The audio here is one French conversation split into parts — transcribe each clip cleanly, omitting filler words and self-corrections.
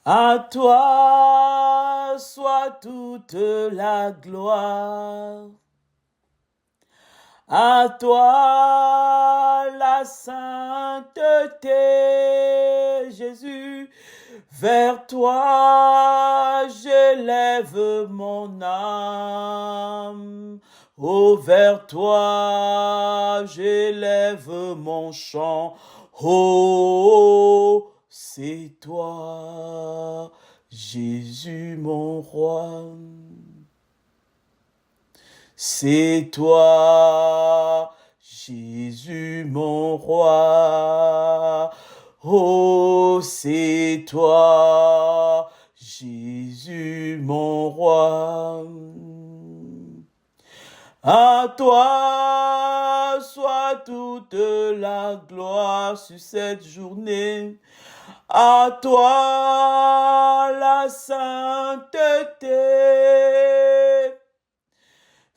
À toi soit toute la gloire. À toi la sainteté, Jésus. Vers toi j'élève mon âme. Oh, vers toi j'élève mon chant. Oh, c'est toi, Jésus mon roi. C'est toi, Jésus mon roi. Oh, c'est toi, Jésus mon roi. À toi soit toute la gloire sur cette journée. À toi la sainteté.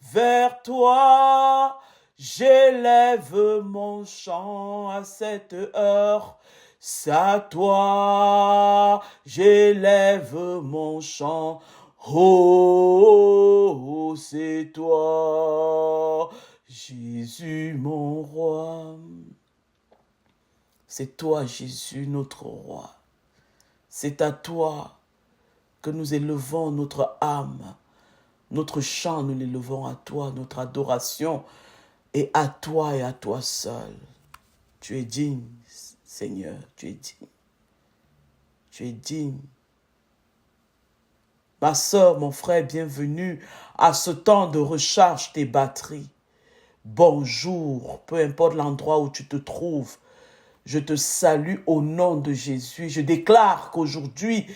Vers toi, j'élève mon chant à cette heure. C'est à toi, j'élève mon chant. Oh, c'est toi, Jésus mon roi. C'est toi, Jésus, notre roi. C'est à toi que nous élevons notre âme. Notre chant, nous l'élevons à toi, notre adoration est à toi et à toi seul. Tu es digne, Seigneur, tu es digne. Tu es digne. Ma sœur, mon frère, bienvenue à ce temps de recharge tes batteries. Bonjour, peu importe l'endroit où tu te trouves. Je te salue au nom de Jésus. Je déclare qu'aujourd'hui,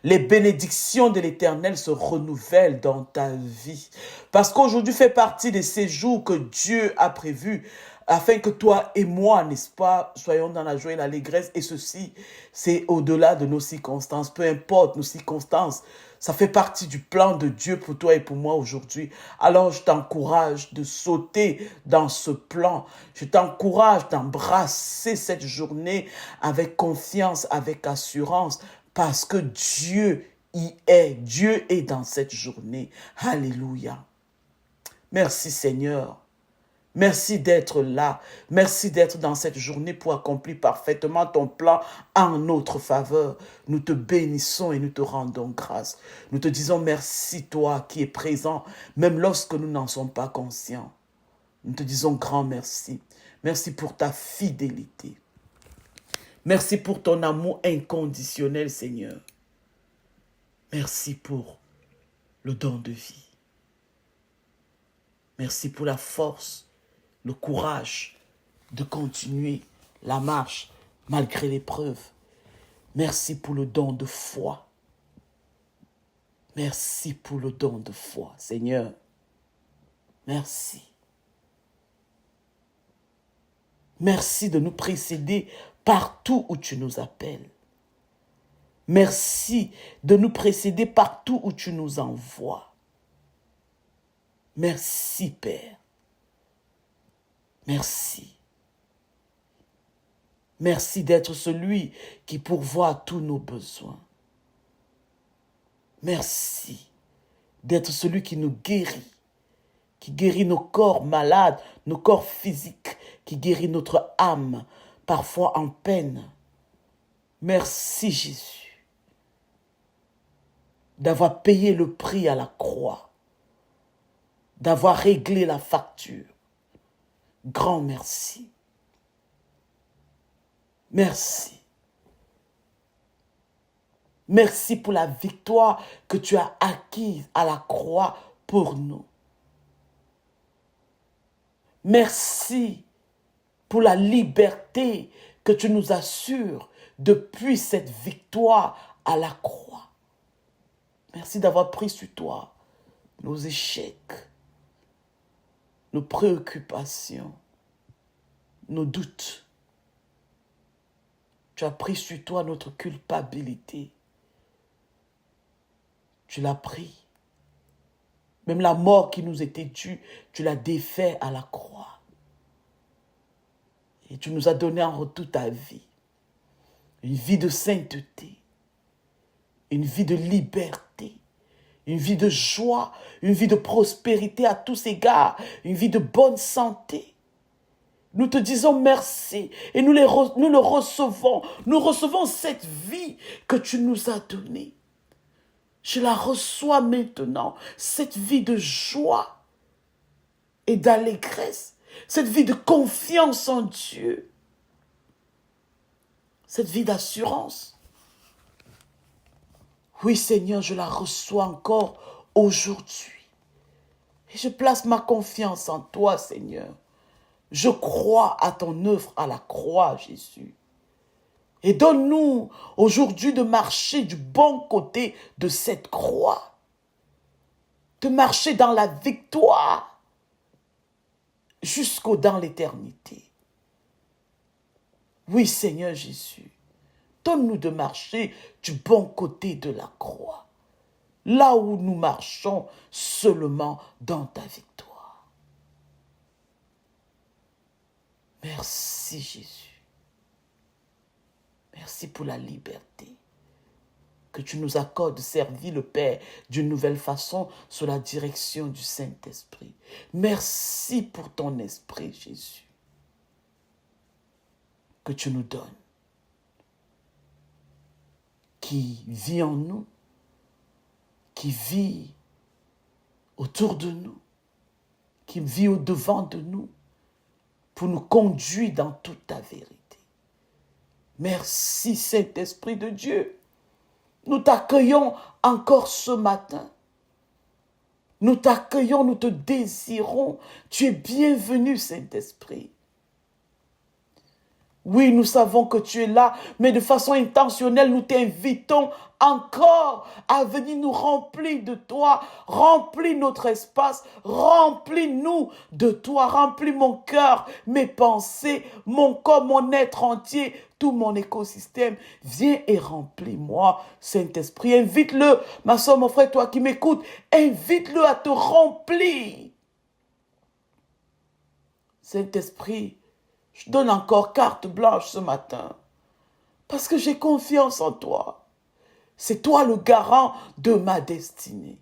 les bénédictions de l'Éternel se renouvellent dans ta vie. Parce qu'aujourd'hui fait partie de ces jours que Dieu a prévus afin que toi et moi, n'est-ce pas, soyons dans la joie et l'allégresse. Et ceci, c'est au-delà de nos circonstances. Peu importe nos circonstances, ça fait partie du plan de Dieu pour toi et pour moi aujourd'hui. Alors je t'encourage de sauter dans ce plan. Je t'encourage d'embrasser cette journée avec confiance, avec assurance, parce que Dieu y est. Dieu est dans cette journée. Alléluia. Merci Seigneur. Merci d'être là. Merci d'être dans cette journée pour accomplir parfaitement ton plan en notre faveur. Nous te bénissons et nous te rendons grâce. Nous te disons merci, toi qui es présent, même lorsque nous n'en sommes pas conscients. Nous te disons grand merci. Merci pour ta fidélité. Merci pour ton amour inconditionnel, Seigneur. Merci pour le don de vie. Merci pour la force, le courage de continuer la marche malgré l'épreuve. Merci pour le don de foi. Merci pour le don de foi, Seigneur. Merci. Merci de nous précéder partout où tu nous appelles. Merci de nous précéder partout où tu nous envoies. Merci, Père. Merci. Merci d'être celui qui pourvoit à tous nos besoins. Merci d'être celui qui nous qui guérit nos corps malades, nos corps physiques, qui guérit notre âme, parfois en peine. Merci Jésus d'avoir payé le prix à la croix, d'avoir réglé la facture. Grand merci. Merci. Merci pour la victoire que tu as acquise à la croix pour nous. Merci pour la liberté que tu nous assures depuis cette victoire à la croix. Merci d'avoir pris sur toi nos échecs, nos préoccupations, nos doutes. Tu as pris sur toi notre culpabilité. Tu l'as pris. Même la mort qui nous était due, tu l'as défait à la croix. Et tu nous as donné en retour ta vie. Une vie de sainteté. une vie de liberté, une vie de joie, une vie de prospérité à tous égards, une vie de bonne santé. Nous te disons merci et nous le recevons. Nous recevons cette vie que tu nous as donnée. Je la reçois maintenant, cette vie de joie et d'allégresse, cette vie de confiance en Dieu, cette vie d'assurance. Oui, Seigneur, je la reçois encore aujourd'hui. Et je place ma confiance en toi, Seigneur. Je crois à ton œuvre à la croix, Jésus. Et donne-nous aujourd'hui de marcher du bon côté de cette croix. De marcher dans la victoire jusqu'au dans l'éternité. Oui, Seigneur Jésus, donne-nous de marcher du bon côté de la croix. Là où nous marchons seulement dans ta victoire. Merci Jésus. Merci pour la liberté que tu nous accordes de servir le Père d'une nouvelle façon sous la direction du Saint-Esprit. Merci pour ton Esprit, Jésus, que tu nous donnes, qui vit en nous, qui vit autour de nous, qui vit au-devant de nous, pour nous conduire dans toute ta vérité. Merci Saint-Esprit de Dieu. Nous t'accueillons encore ce matin. Nous t'accueillons, nous te désirons. Tu es bienvenu Saint-Esprit. Oui, nous savons que tu es là, mais de façon intentionnelle, nous t'invitons encore à venir nous remplir de toi, remplis notre espace, remplis-nous de toi, remplis mon cœur, mes pensées, mon corps, mon être entier, tout mon écosystème. Viens et remplis-moi, Saint-Esprit. Invite-le, ma soeur, mon frère, toi qui m'écoutes, invite-le à te remplir. Saint-Esprit, je donne encore carte blanche ce matin, parce que j'ai confiance en toi. C'est toi le garant de ma destinée.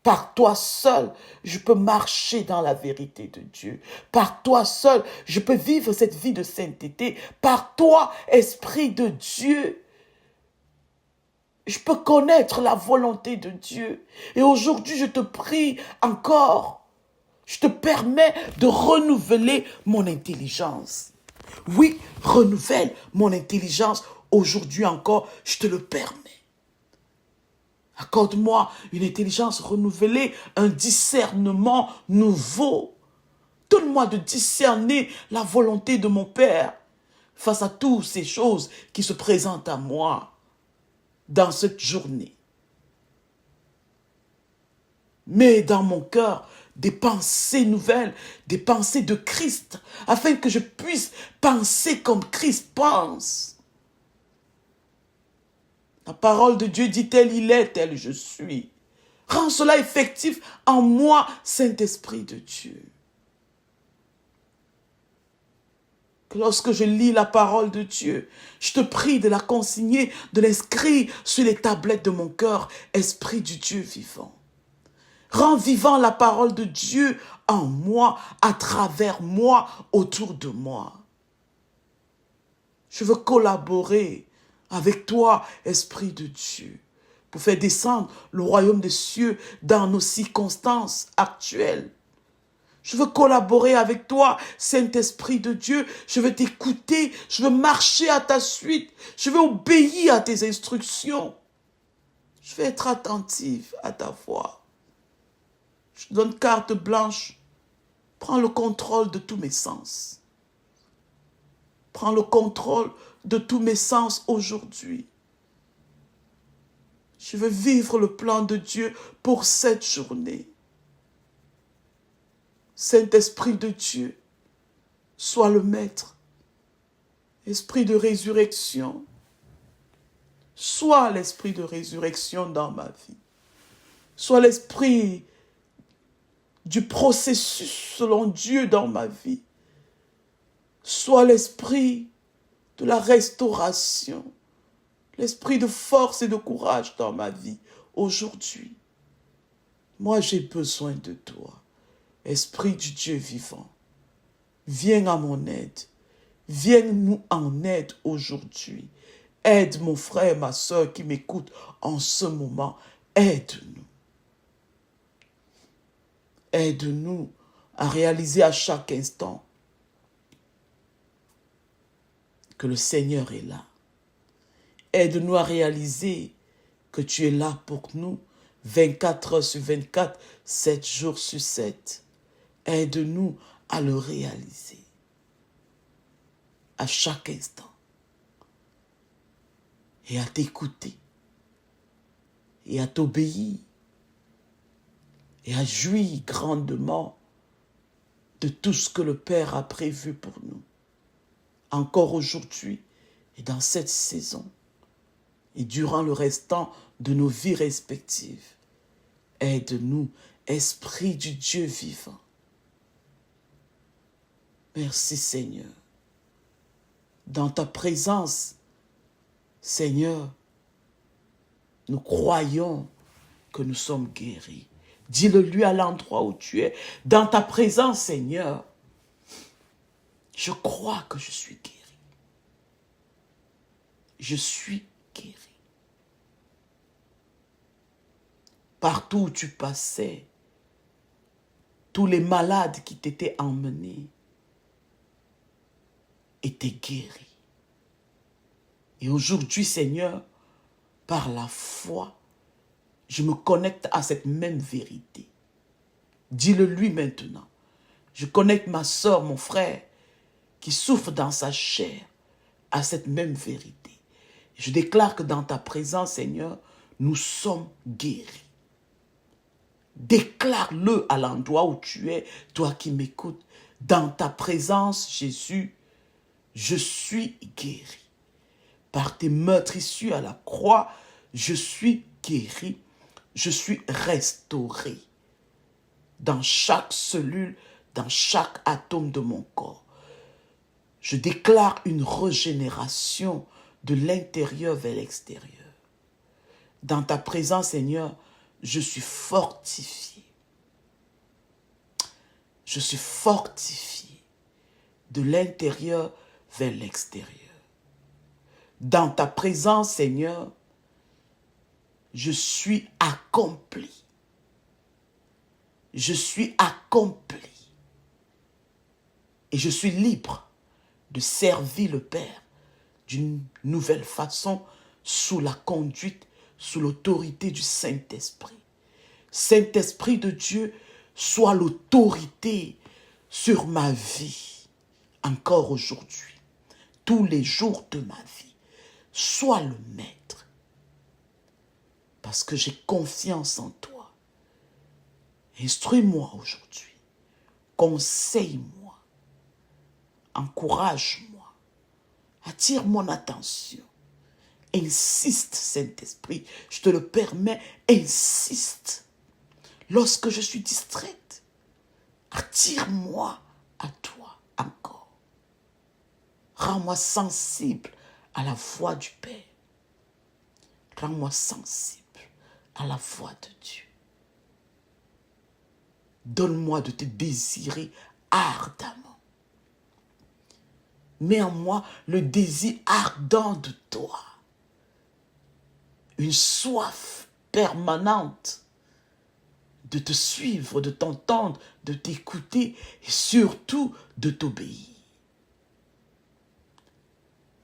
Par toi seul, je peux marcher dans la vérité de Dieu. Par toi seul, je peux vivre cette vie de sainteté. Par toi, Esprit de Dieu, je peux connaître la volonté de Dieu. Et aujourd'hui, je te prie encore. Je te permets de renouveler mon intelligence. Oui, renouvelle mon intelligence. Aujourd'hui encore, je te le permets. Accorde-moi une intelligence renouvelée, un discernement nouveau. Donne-moi de discerner la volonté de mon Père face à toutes ces choses qui se présentent à moi dans cette journée. Mets dans mon cœur des pensées nouvelles, des pensées de Christ, afin que je puisse penser comme Christ pense. La parole de Dieu dit tel il est, tel je suis. Rends cela effectif en moi, Saint-Esprit de Dieu. Que lorsque je lis la parole de Dieu, je te prie de la consigner, de l'inscrire sur les tablettes de mon cœur, Esprit du Dieu vivant. Rends vivant la parole de Dieu en moi, à travers moi, autour de moi. Je veux collaborer avec toi, Esprit de Dieu, pour faire descendre le royaume des cieux dans nos circonstances actuelles. Je veux collaborer avec toi, Saint-Esprit de Dieu. Je veux t'écouter, je veux marcher à ta suite, je veux obéir à tes instructions. Je veux être attentive à ta voix. Je te donne carte blanche. Prends le contrôle de tous mes sens. Prends le contrôle de tous mes sens aujourd'hui. Je veux vivre le plan de Dieu pour cette journée. Saint-Esprit de Dieu, sois le maître. Esprit de résurrection, sois l'esprit de résurrection dans ma vie. Sois l'esprit du processus selon Dieu dans ma vie. Sois l'esprit de la restauration, Esprit de force et de courage dans ma vie aujourd'hui. Moi, j'ai besoin de toi. Esprit du Dieu vivant, viens à mon aide. Viens-nous en aide aujourd'hui. Aide mon frère, ma soeur qui m'écoute en ce moment. Aide-nous. Aide-nous à réaliser à chaque instant que le Seigneur est là. Aide-nous à réaliser que tu es là pour nous 24 heures sur 24, 7 jours sur 7. Aide-nous à le réaliser à chaque instant et à t'écouter et à t'obéir et à jouir grandement de tout ce que le Père a prévu pour nous. Encore aujourd'hui et dans cette saison et durant le restant de nos vies respectives. Aide-nous, Esprit du Dieu vivant. Merci Seigneur. Dans ta présence, Seigneur, nous croyons que nous sommes guéris. Dis-le-lui à l'endroit où tu es. Dans ta présence, Seigneur, je crois que je suis guéri. Je suis guéri. Partout où tu passais, tous les malades qui t'étaient emmenés étaient guéris. Et aujourd'hui, Seigneur, par la foi, je me connecte à cette même vérité. Dis-le-lui maintenant. Je connecte ma soeur, mon frère, qui souffre dans sa chair, à cette même vérité. Je déclare que dans ta présence, Seigneur, nous sommes guéris. Déclare-le à l'endroit où tu es, toi qui m'écoutes. Dans ta présence, Jésus, je suis guéri. Par tes meurtrissures à la croix, je suis guéri. Je suis restauré. Dans chaque cellule, dans chaque atome de mon corps. Je déclare une régénération de l'intérieur vers l'extérieur. Dans ta présence, Seigneur, je suis fortifié. Je suis fortifié de l'intérieur vers l'extérieur. Dans ta présence, Seigneur, je suis accompli. Je suis accompli. Et je suis libre de servir le Père d'une nouvelle façon sous la conduite, sous l'autorité du Saint-Esprit. Saint-Esprit de Dieu, sois l'autorité sur ma vie, encore aujourd'hui, tous les jours de ma vie. Sois le maître, parce que j'ai confiance en toi. Instruis-moi aujourd'hui, conseille-moi, encourage-moi, attire mon attention. Insiste, Saint-Esprit, je te le permets, insiste. Lorsque je suis distraite, attire-moi à toi encore. Rends-moi sensible à la voix du Père. Rends-moi sensible à la voix de Dieu. Donne-moi de te désirer ardemment. Mets en moi le désir ardent de toi. Une soif permanente de te suivre, de t'entendre, de t'écouter et surtout de t'obéir.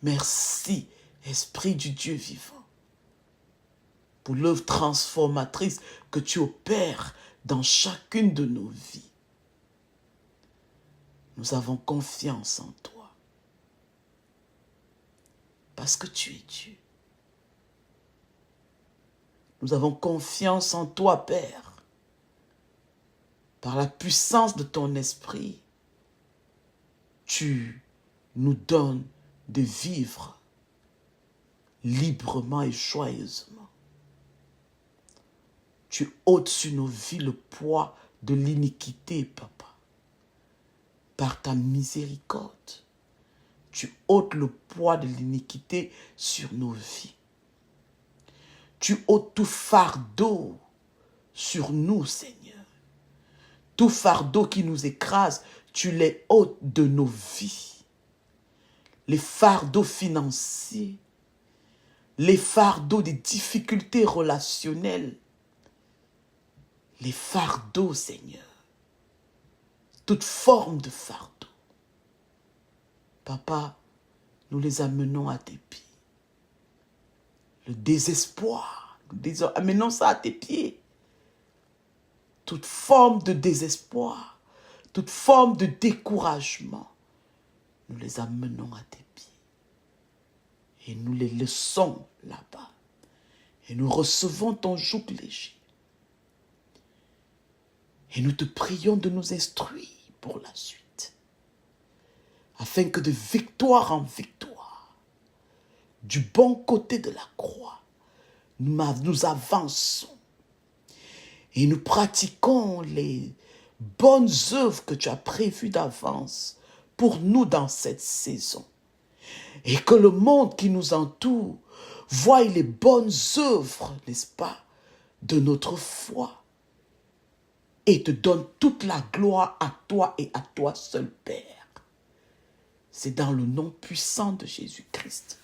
Merci, Esprit du Dieu vivant, pour l'œuvre transformatrice que tu opères dans chacune de nos vies. Nous avons confiance en toi, parce que tu es Dieu. Nous avons confiance en toi, Père. Par la puissance de ton esprit, tu nous donnes de vivre librement et joyeusement. Tu ôtes sur nos vies le poids de l'iniquité, Papa. Par ta miséricorde, tu ôtes le poids de l'iniquité sur nos vies. Tu ôtes tout fardeau sur nous, Seigneur. Tout fardeau qui nous écrase, tu les ôtes de nos vies. Les fardeaux financiers, les fardeaux des difficultés relationnelles, les fardeaux, Seigneur. Toute forme de fardeau. Papa, nous les amenons à tes pieds. Le désespoir, amenons ça à tes pieds. Toute forme de désespoir, toute forme de découragement, nous les amenons à tes pieds. Et nous les laissons là-bas. Et nous recevons ton joug léger. Et nous te prions de nous instruire pour la suite. Afin que de victoire en victoire, du bon côté de la croix, nous avançons. Et nous pratiquons les bonnes œuvres que tu as prévues d'avance pour nous dans cette saison. Et que le monde qui nous entoure voie les bonnes œuvres, n'est-ce pas, de notre foi. Et te donne toute la gloire à toi et à toi seul, Père. C'est dans le nom puissant de Jésus-Christ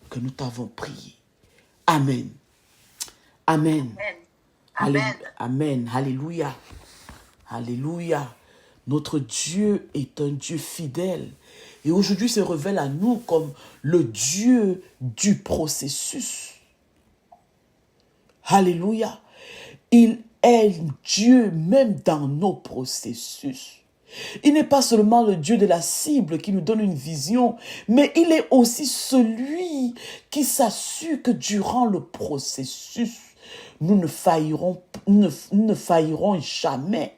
que nous t'avons prié. Amen. Amen. Amen. Amen. Alléluia. Alléluia. Notre Dieu est un Dieu fidèle. Et aujourd'hui se révèle à nous comme le Dieu du processus. Alléluia. Il est Dieu même dans nos processus. Il n'est pas seulement le Dieu de la cible qui nous donne une vision, mais il est aussi celui qui s'assure que durant le processus, nous ne faillirons jamais.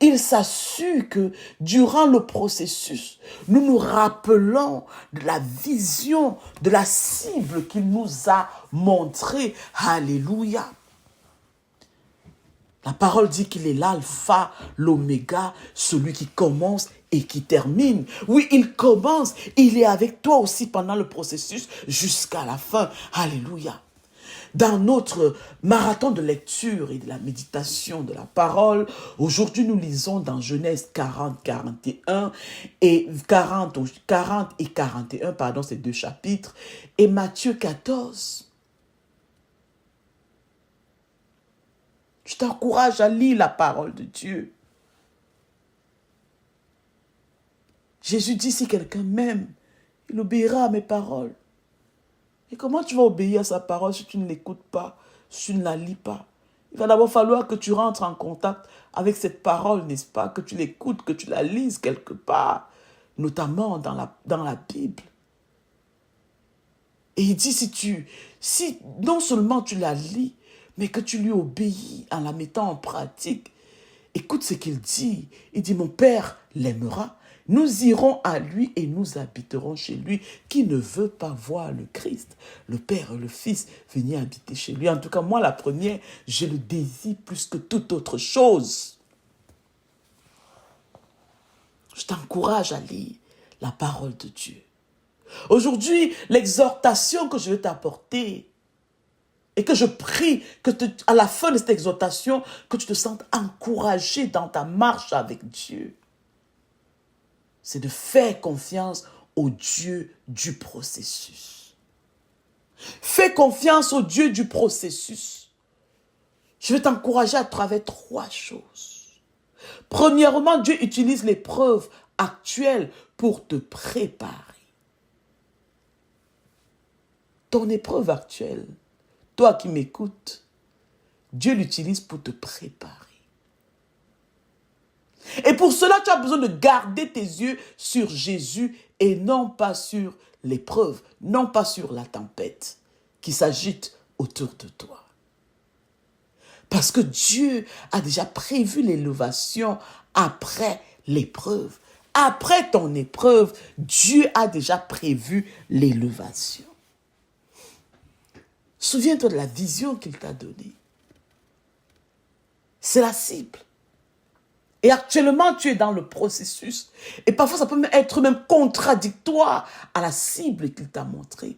Il s'assure que durant le processus, nous nous rappelons de la vision, de la cible qu'il nous a montrée. Alléluia. La parole dit qu'il est l'alpha, l'oméga, celui qui commence et qui termine. Oui, il commence, il est avec toi aussi pendant le processus jusqu'à la fin. Alléluia. Dans notre marathon de lecture et de la méditation de la parole, aujourd'hui nous lisons dans Genèse 40, 41 et 40 et 41, pardon, ces deux chapitres, et Matthieu 14. Je t'encourage à lire la parole de Dieu. Jésus dit, si quelqu'un m'aime, il obéira à mes paroles. Et comment tu vas obéir à sa parole si tu ne l'écoutes pas, si tu ne la lis pas? Il va d'abord falloir que tu rentres en contact avec cette parole, n'est-ce pas? Que tu l'écoutes, que tu la lises quelque part, notamment dans la Bible. Et il dit, si non seulement tu la lis, mais que tu lui obéis en la mettant en pratique, écoute ce qu'il dit. Il dit, mon Père l'aimera. Nous irons à lui et nous habiterons chez lui. Qui ne veut pas voir le Christ, le Père et le Fils, venir habiter chez lui? En tout cas, moi, la première, je le désire plus que toute autre chose. Je t'encourage à lire la parole de Dieu. Aujourd'hui, l'exhortation que je vais t'apporter, et que je prie que à la fin de cette exhortation, que tu te sentes encouragé dans ta marche avec Dieu, c'est de faire confiance au Dieu du processus. Fais confiance au Dieu du processus. Je vais t'encourager à travers trois choses. Premièrement, Dieu utilise l'épreuve actuelle pour te préparer. Ton épreuve actuelle, toi qui m'écoutes, Dieu l'utilise pour te préparer. Et pour cela, tu as besoin de garder tes yeux sur Jésus et non pas sur l'épreuve, non pas sur la tempête qui s'agite autour de toi. Parce que Dieu a déjà prévu l'élévation après l'épreuve. Après ton épreuve, Dieu a déjà prévu l'élévation. Souviens-toi de la vision qu'il t'a donnée. C'est la cible. Et actuellement, tu es dans le processus. Et parfois, ça peut être même contradictoire à la cible qu'il t'a montrée.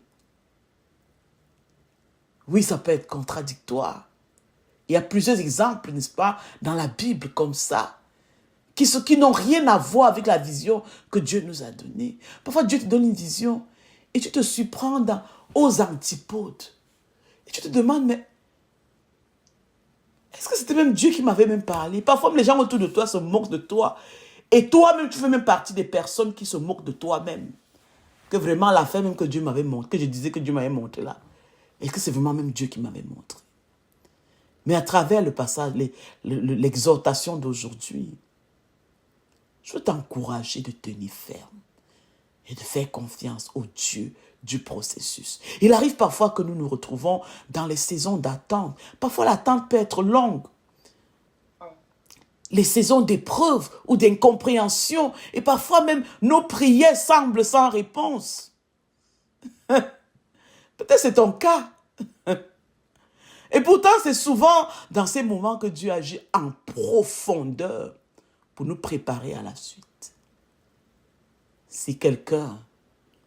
Oui, ça peut être contradictoire. Il y a plusieurs exemples, n'est-ce pas, dans la Bible comme ça, qui n'ont rien à voir avec la vision que Dieu nous a donnée. Parfois, Dieu te donne une vision et tu te surprends aux antipodes. Et tu te demandes, mais est-ce que c'était même Dieu qui m'avait même parlé? Parfois, les gens autour de toi se moquent de toi. Et toi-même, tu fais même partie des personnes qui se moquent de toi-même. Que vraiment, la fin même que Dieu m'avait montré, que je disais que Dieu m'avait montré là, est-ce que c'est vraiment même Dieu qui m'avait montré? Mais à travers le passage, l'exhortation d'aujourd'hui, je veux t'encourager de tenir ferme et de faire confiance au Dieu du processus. Il arrive parfois que nous nous retrouvons dans les saisons d'attente. Parfois, l'attente peut être longue. Les saisons d'épreuve ou d'incompréhension. Et parfois même, nos prières semblent sans réponse. Peut-être c'est ton cas. Et pourtant, c'est souvent dans ces moments que Dieu agit en profondeur pour nous préparer à la suite. Si quelqu'un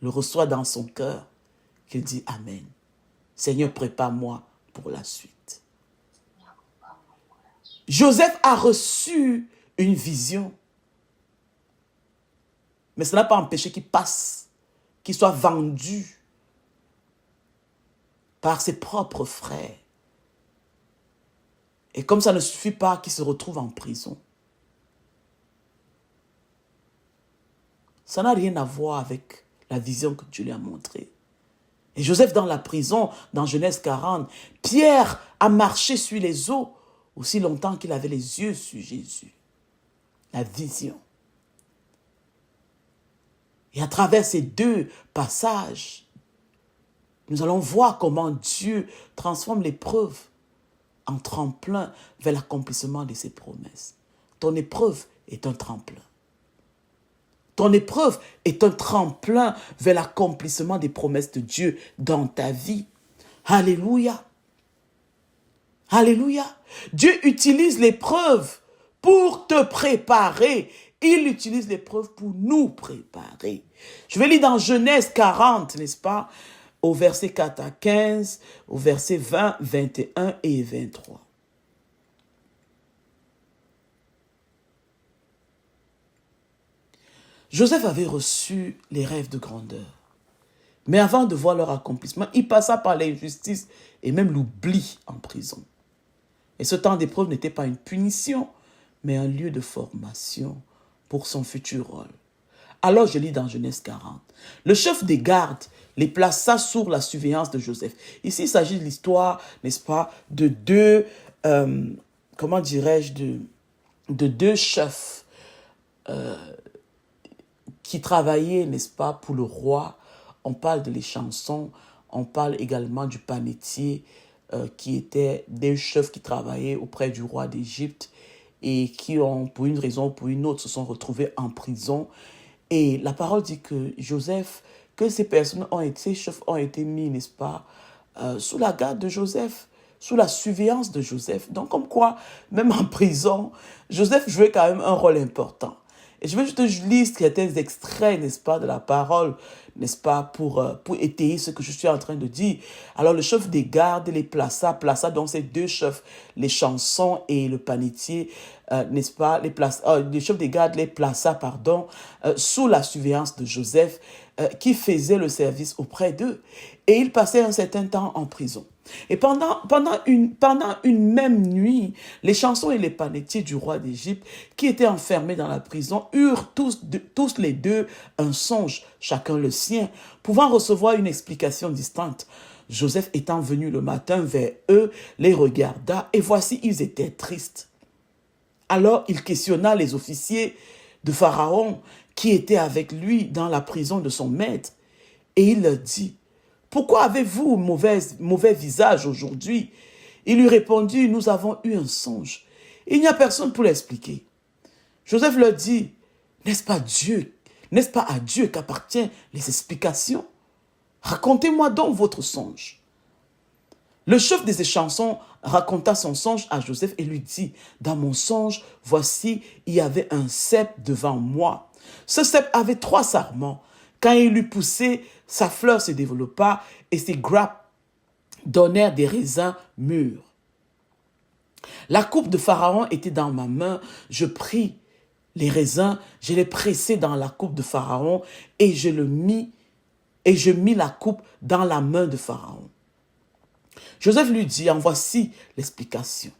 le reçoit dans son cœur, qu'il dit Amen. Seigneur, prépare-moi pour la suite. Joseph a reçu une vision. Mais cela n'a pas empêché qu'il passe, qu'il soit vendu par ses propres frères. Et comme ça ne suffit pas, qu'il se retrouve en prison. Ça n'a rien à voir avec la vision que Dieu lui a montrée. Et Joseph dans la prison, dans Genèse 40, Pierre a marché sur les eaux aussi longtemps qu'il avait les yeux sur Jésus. La vision. Et à travers ces deux passages, nous allons voir comment Dieu transforme l'épreuve en tremplin vers l'accomplissement de ses promesses. Ton épreuve est un tremplin. Ton épreuve est un tremplin vers l'accomplissement des promesses de Dieu dans ta vie. Alléluia. Alléluia. Dieu utilise l'épreuve pour te préparer. Il utilise l'épreuve pour nous préparer. Je vais lire dans Genèse 40, n'est-ce pas? Au verset 4 à 15, au verset 20, 21 et 23. Joseph avait reçu les rêves de grandeur. Mais avant de voir leur accomplissement, il passa par l'injustice et même l'oubli en prison. Et ce temps d'épreuve n'était pas une punition, mais un lieu de formation pour son futur rôle. Alors je lis dans Genèse 40. Le chef des gardes les plaça sous la surveillance de Joseph. Ici, il s'agit de l'histoire, n'est-ce pas, de deux, comment dirais-je, de deux chefs qui travaillaient, n'est-ce pas, pour le roi. On parle de les chansons, on parle également du panetier, qui étaient des chefs qui travaillaient auprès du roi d'Égypte et qui ont, pour une raison ou pour une autre, se sont retrouvés en prison. Et la parole dit que Joseph, que ces personnes ont été, ces chefs ont été mis, n'est-ce pas, sous la garde de Joseph, sous la surveillance de Joseph. Donc, comme quoi, même en prison, Joseph jouait quand même un rôle important. Et je vais juste lire certains extraits, n'est-ce pas, de la parole, n'est-ce pas, pour étayer ce que je suis en train de dire. Alors, le chef des gardes les plaça donc ces deux chefs, les chansons et le panetier, n'est-ce pas, le chef des gardes les plaça, sous la surveillance de Joseph, qui faisait le service auprès d'eux. Et ils passaient un certain temps en prison. Et pendant une même nuit, les chansons et les panetiers du roi d'Égypte, qui étaient enfermés dans la prison, eurent tous les deux un songe, chacun le sien, pouvant recevoir une explication distincte. Joseph étant venu le matin vers eux, les regarda, et voici, ils étaient tristes. Alors il questionna les officiers de Pharaon, qui étaient avec lui dans la prison de son maître, et il leur dit: pourquoi avez-vous mauvais visage aujourd'hui? Il lui répondit: nous avons eu un songe. Il n'y a personne pour l'expliquer. Joseph leur dit: n'est-ce pas à Dieu qu'appartiennent les explications? Racontez-moi donc votre songe. Le chef des chansons raconta son songe à Joseph et lui dit: dans mon songe, voici, il y avait un cep devant moi. Ce cep avait 3 sarments. Quand il eut poussé, sa fleur se développa et ses grappes donnèrent des raisins mûrs. La coupe de Pharaon était dans ma main. Je pris les raisins, je les pressai dans la coupe de Pharaon et je mis la coupe dans la main de Pharaon. Joseph lui dit, en voici l'explication.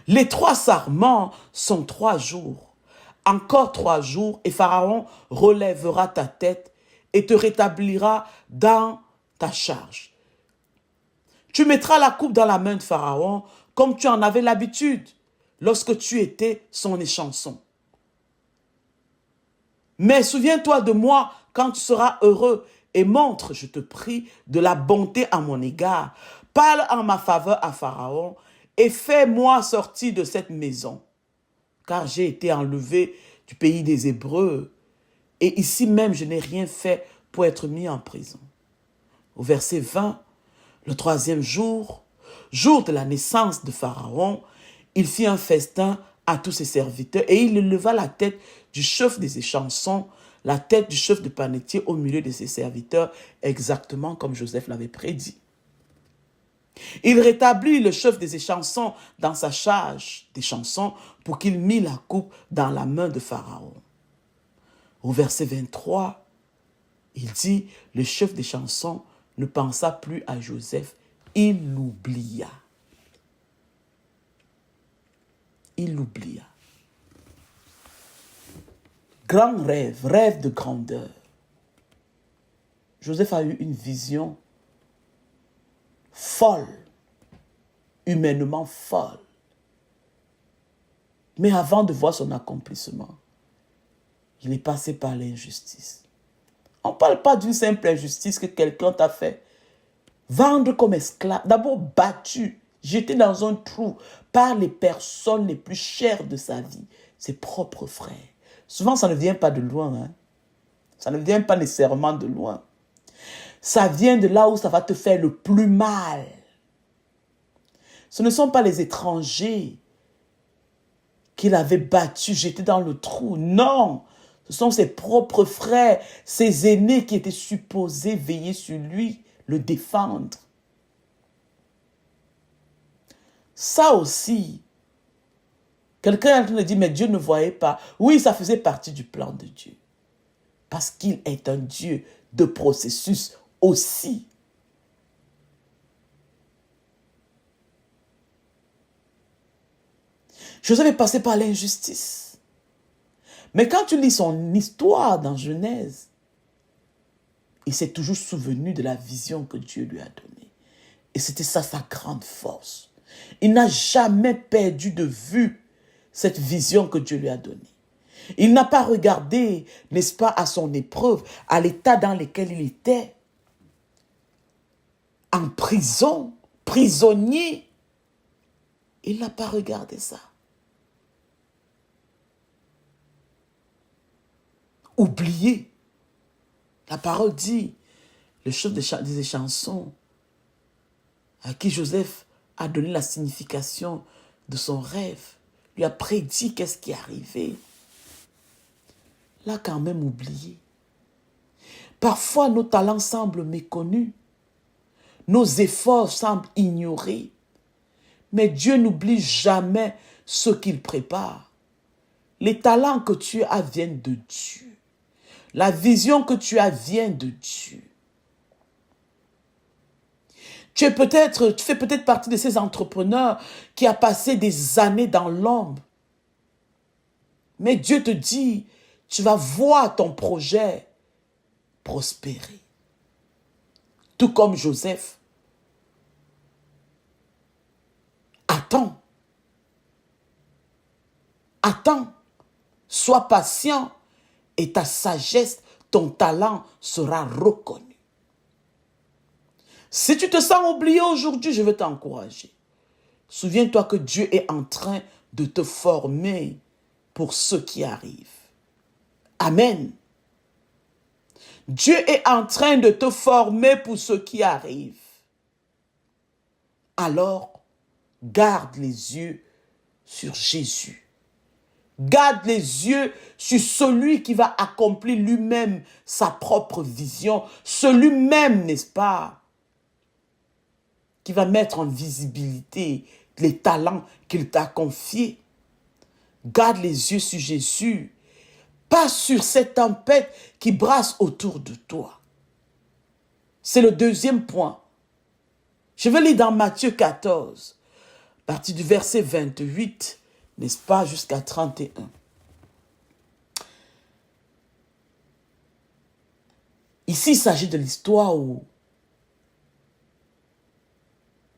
Les 3 sarments sont 3 jours. Encore 3 jours et Pharaon relèvera ta tête et te rétablira dans ta charge. Tu mettras la coupe dans la main de Pharaon comme tu en avais l'habitude lorsque tu étais son échanson. Mais souviens-toi de moi quand tu seras heureux et montre, je te prie, de la bonté à mon égard. Parle en ma faveur à Pharaon et fais-moi sortir de cette maison, car j'ai été enlevé du pays des Hébreux et ici même je n'ai rien fait pour être mis en prison. Au verset 20, le 3e jour, jour de la naissance de Pharaon, il fit un festin à tous ses serviteurs et il leva la tête du chef des échansons, la tête du chef de panetier au milieu de ses serviteurs, exactement comme Joseph l'avait prédit. Il rétablit le chef des échansons dans sa charge des chansons pour qu'il mît la coupe dans la main de Pharaon. Au verset 23, il dit, le chef des chansons ne pensa plus à Joseph, il l'oublia. Il l'oublia. Grand rêve, rêve de grandeur. Joseph a eu une vision folle, humainement folle. Mais avant de voir son accomplissement, il est passé par l'injustice. On ne parle pas d'une simple injustice que quelqu'un t'a fait. Vendre comme esclave, d'abord battu, jeté dans un trou par les personnes les plus chères de sa vie, ses propres frères. Souvent, ça ne vient pas de loin. Hein? Ça ne vient pas nécessairement de loin. Ça vient de là où ça va te faire le plus mal. Ce ne sont pas les étrangers qu'il avait battus, jetés dans le trou. Non, ce sont ses propres frères, ses aînés qui étaient supposés veiller sur lui, le défendre. Ça aussi, quelqu'un est en train de dire, mais Dieu ne voyait pas. Oui, ça faisait partie du plan de Dieu. Parce qu'il est un Dieu de processus aussi. Joseph est passé par l'injustice. Mais quand tu lis son histoire dans Genèse, il s'est toujours souvenu de la vision que Dieu lui a donnée. Et c'était ça sa grande force. Il n'a jamais perdu de vue cette vision que Dieu lui a donnée. Il n'a pas regardé, n'est-ce pas, à son épreuve, à l'état dans lequel il était, en prison, prisonnier. Il n'a pas regardé ça. Oublié. La parole dit, le chef des chansons, à qui Joseph a donné la signification de son rêve, lui a prédit qu'est-ce qui arrivait. L'a quand même oublié. Parfois, nos talents semblent méconnus. Nos efforts semblent ignorés. Mais Dieu n'oublie jamais ce qu'il prépare. Les talents que tu as viennent de Dieu. La vision que tu as vient de Dieu. Tu fais peut-être partie de ces entrepreneurs qui a passé des années dans l'ombre. Mais Dieu te dit, tu vas voir ton projet prospérer. Tout comme Joseph. Attends. Attends. Sois patient et ta sagesse, ton talent sera reconnu. Si tu te sens oublié aujourd'hui, je veux t'encourager. Souviens-toi que Dieu est en train de te former pour ce qui arrive. Amen. Dieu est en train de te former pour ce qui arrive. Alors, garde les yeux sur Jésus. Garde les yeux sur celui qui va accomplir lui-même sa propre vision. Celui-même, n'est-ce pas, qui va mettre en visibilité les talents qu'il t'a confiés. Garde les yeux sur Jésus, pas sur cette tempête qui brasse autour de toi. C'est le deuxième point. Je vais lire dans Matthieu 14, à partir du verset 28, n'est-ce pas, jusqu'à 31. Ici, il s'agit de l'histoire où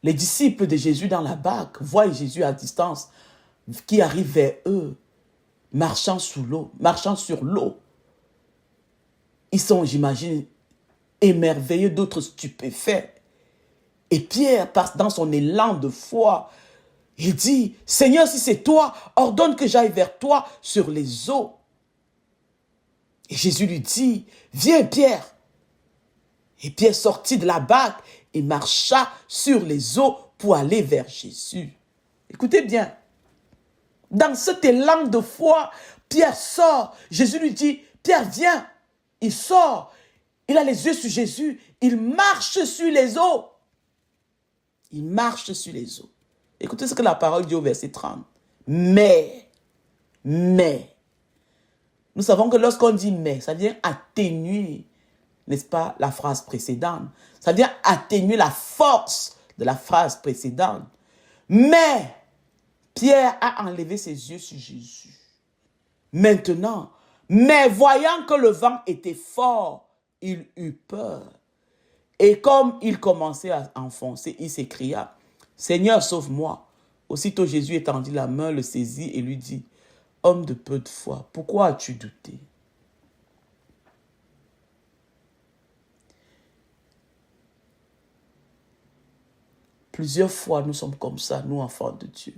les disciples de Jésus dans la barque voient Jésus à distance qui arrive vers eux, marchant sur l'eau. Ils sont, j'imagine, émerveillés, d'autres stupéfaits. Et Pierre passe dans son élan de foi. Il dit, Seigneur, si c'est toi, ordonne que j'aille vers toi sur les eaux. Et Jésus lui dit, viens Pierre. Et Pierre sortit de la barque et marcha sur les eaux pour aller vers Jésus. Écoutez bien. Dans cet élan de foi, Pierre sort. Jésus lui dit, Pierre, viens. Il sort. Il a les yeux sur Jésus. Il marche sur les eaux. Il marche sur les eaux. Écoutez ce que la parole dit au verset 30. Mais, nous savons que lorsqu'on dit mais, ça vient atténuer, n'est-ce pas, la phrase précédente. Ça vient atténuer la force de la phrase précédente. Mais, Pierre a enlevé ses yeux sur Jésus. Maintenant, mais voyant que le vent était fort, il eut peur. Et comme il commençait à enfoncer, il s'écria, « Seigneur, sauve-moi !» Aussitôt Jésus étendit la main, le saisit et lui dit, « Homme de peu de foi, pourquoi as-tu douté ?» Plusieurs fois, nous sommes comme ça, nous, enfants de Dieu.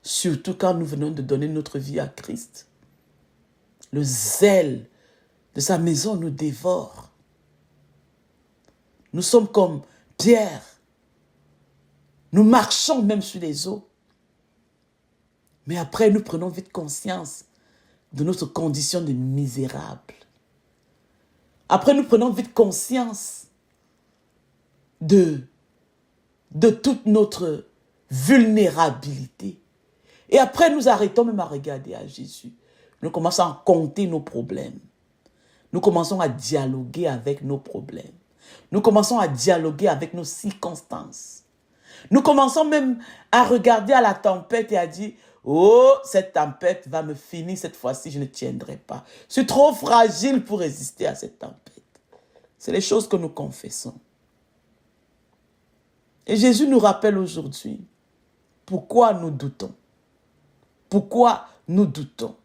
Surtout quand nous venons de donner notre vie à Christ. Le zèle de sa maison nous dévore. Nous sommes comme Pierre. Nous marchons même sur les eaux. Mais après, nous prenons vite conscience de notre condition de misérable. Après, nous prenons vite conscience de toute notre vulnérabilité. Et après, nous arrêtons même à regarder à Jésus. Nous commençons à compter nos problèmes. Nous commençons à dialoguer avec nos problèmes. Nous commençons à dialoguer avec nos circonstances. Nous commençons même à regarder à la tempête et à dire, oh, cette tempête va me finir cette fois-ci, je ne tiendrai pas. Je suis trop fragile pour résister à cette tempête. C'est les choses que nous confessons. Et Jésus nous rappelle aujourd'hui pourquoi nous doutons. Pourquoi nous doutons.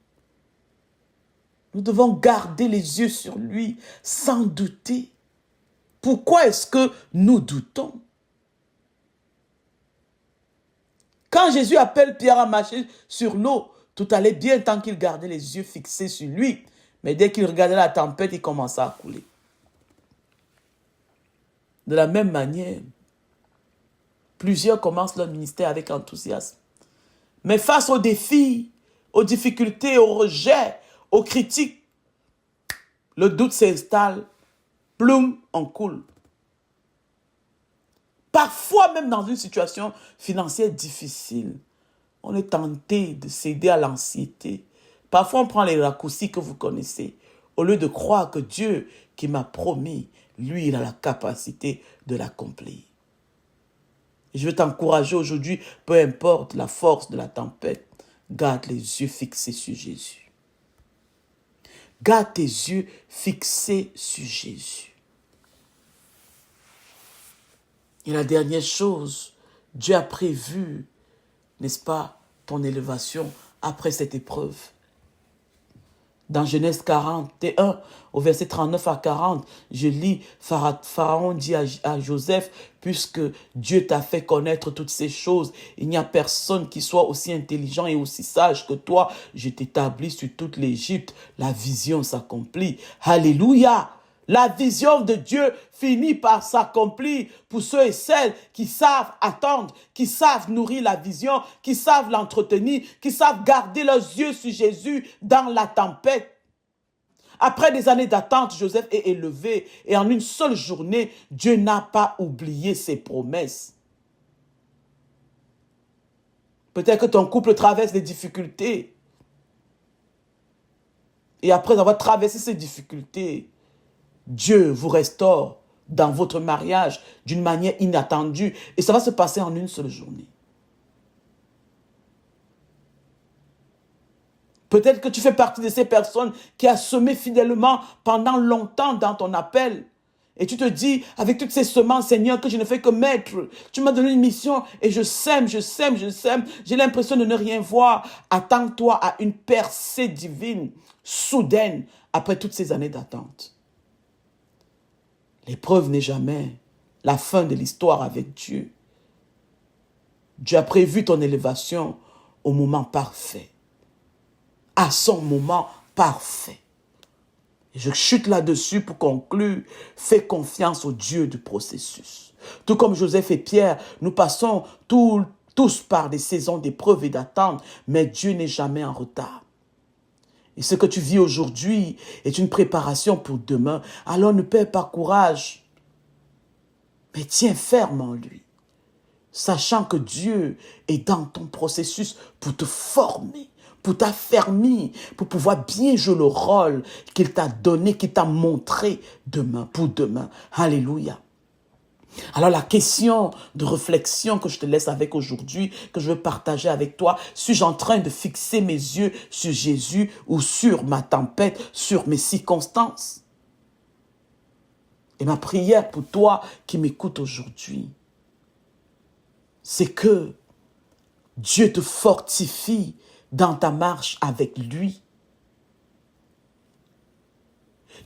Nous devons garder les yeux sur lui sans douter. Pourquoi est-ce que nous doutons? Quand Jésus appelle Pierre à marcher sur l'eau, tout allait bien tant qu'il gardait les yeux fixés sur lui. Mais dès qu'il regardait la tempête, il commença à couler. De la même manière, plusieurs commencent leur ministère avec enthousiasme. Mais face aux défis, aux difficultés, aux rejets, aux critiques, le doute s'installe, ploum, on coule. Parfois, même dans une situation financière difficile, on est tenté de céder à l'anxiété. Parfois, on prend les raccourcis que vous connaissez, au lieu de croire que Dieu qui m'a promis, lui, il a la capacité de l'accomplir. Je veux t'encourager aujourd'hui, peu importe la force de la tempête, garde les yeux fixés sur Jésus. Garde tes yeux fixés sur Jésus. Et la dernière chose, Dieu a prévu, n'est-ce pas, ton élévation après cette épreuve. Dans Genèse 41, au verset 39 à 40, je lis, Pharaon dit à Joseph, puisque Dieu t'a fait connaître toutes ces choses, il n'y a personne qui soit aussi intelligent et aussi sage que toi. Je t'établis sur toute l'Égypte. La vision s'accomplit. Alléluia! La vision de Dieu finit par s'accomplir pour ceux et celles qui savent attendre, qui savent nourrir la vision, qui savent l'entretenir, qui savent garder leurs yeux sur Jésus dans la tempête. Après des années d'attente, Joseph est élevé et en une seule journée, Dieu n'a pas oublié ses promesses. Peut-être que ton couple traverse des difficultés. Et après avoir traversé ces difficultés, Dieu vous restaure dans votre mariage d'une manière inattendue. Et ça va se passer en une seule journée. Peut-être que tu fais partie de ces personnes qui a semé fidèlement pendant longtemps dans ton appel. Et tu te dis, avec toutes ces semences, Seigneur, que je ne fais que mettre. Tu m'as donné une mission et je sème, je sème, je sème. J'ai l'impression de ne rien voir. Attends-toi à une percée divine, soudaine, après toutes ces années d'attente. L'épreuve n'est jamais la fin de l'histoire avec Dieu. Dieu a prévu ton élévation au moment parfait. À son moment parfait. Et je chute là-dessus pour conclure. Fais confiance au Dieu du processus. Tout comme Joseph et Pierre, nous passons tous par des saisons d'épreuves et d'attente, mais Dieu n'est jamais en retard. Et ce que tu vis aujourd'hui est une préparation pour demain. Alors ne perds pas courage, mais tiens ferme en lui, sachant que Dieu est dans ton processus pour te former, pour t'affermir, pour pouvoir bien jouer le rôle qu'il t'a donné, qu'il t'a montré pour demain. Alléluia. Alors la question de réflexion que je te laisse avec aujourd'hui, que je veux partager avec toi, suis-je en train de fixer mes yeux sur Jésus ou sur ma tempête, sur mes circonstances? Et ma prière pour toi qui m'écoutes aujourd'hui, c'est que Dieu te fortifie dans ta marche avec lui.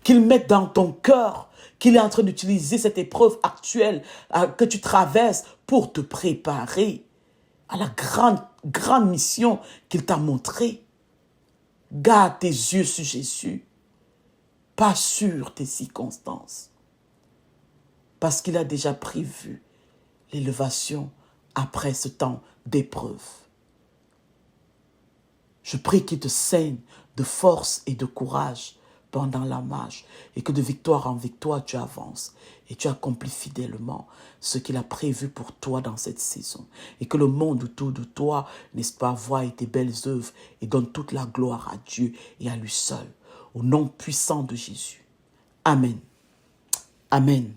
Qu'il mette dans ton cœur qu'il est en train d'utiliser cette épreuve actuelle que tu traverses pour te préparer à la grande mission qu'il t'a montrée. Garde tes yeux sur Jésus, pas sur tes circonstances, parce qu'il a déjà prévu l'élévation après ce temps d'épreuve. Je prie qu'il te saigne de force et de courage pendant la marche et que de victoire en victoire tu avances et tu accomplis fidèlement ce qu'il a prévu pour toi dans cette saison et que le monde autour de toi, n'est-ce pas, voie tes belles œuvres et donne toute la gloire à Dieu et à lui seul, au nom puissant de Jésus. Amen. Amen.